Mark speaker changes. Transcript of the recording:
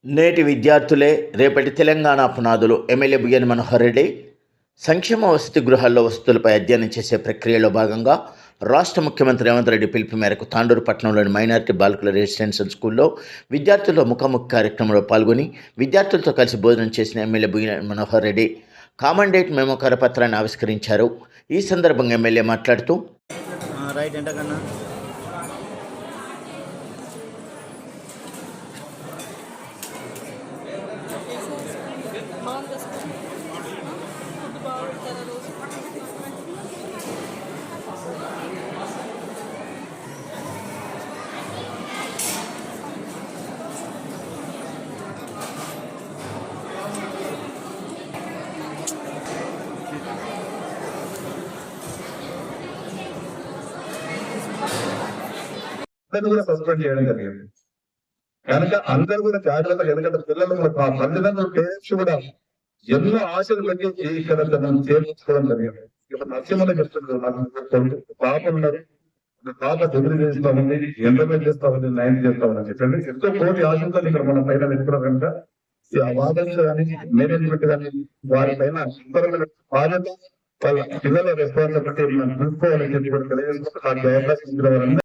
Speaker 1: నేటి విద్యార్థులే రేపటి తెలంగాణ పునాదులు. ఎమ్మెల్యే బుగ్గన మనోహర్ రెడ్డి సంక్షేమ వసతి గృహాల్లో వసతులపై అధ్యయనం చేసే ప్రక్రియలో భాగంగా రాష్ట్ర ముఖ్యమంత్రి రేవంత్ రెడ్డి పిలుపు మేరకు తాండూరు పట్టణంలోని మైనారిటీ బాలికల రెసిడెన్షియల్ స్కూల్లో విద్యార్థుల ముఖాముఖి కార్యక్రమంలో పాల్గొని విద్యార్థులతో కలిసి భోజనం చేసిన MLA Buggana Manohar Reddy common date memo కరపత్రాన్ని ఆవిష్కరించారు. ఈ సందర్భంగా ఎమ్మెల్యే మాట్లాడుతూ
Speaker 2: కూడా సస్పెండ్ చేయడం జరిగింది. కనుక అందరూ కూడా జాగ్రత్తగా, ఎందుకంటే పిల్లలు మా తల్లిదండ్రులు పేరెంట్స్ కూడా ఎన్నో ఆశలు పెట్టి ఇక్కడ చేర్చుకోవడం జరిగింది. ఇప్పుడు నరసింహ చెప్తున్నారు, నాకు పాప ఉన్నారు, పాప డిగ్రీ చేస్తా ఉంది, ఎంటర్మీడియట్ చేస్తా ఉంది, 9th చేస్తా ఉంది అని చెప్పండి. ఎంతో కోటి ఆశలతో ఇక్కడ మన పైన పెట్టుకున్నారు. కనుక ఆ వాదనలు కానీ మేనేజ్మెంట్ కానీ వారి పైన సుందరమైన బాధ్యత, వాళ్ళ పిల్లల రెస్పాన్సిబిలిటీ మనం చూసుకోవాలని చెప్పి కూడా తెలియజేసుకుంటూ నాకు అవకాశం ఇచ్చిన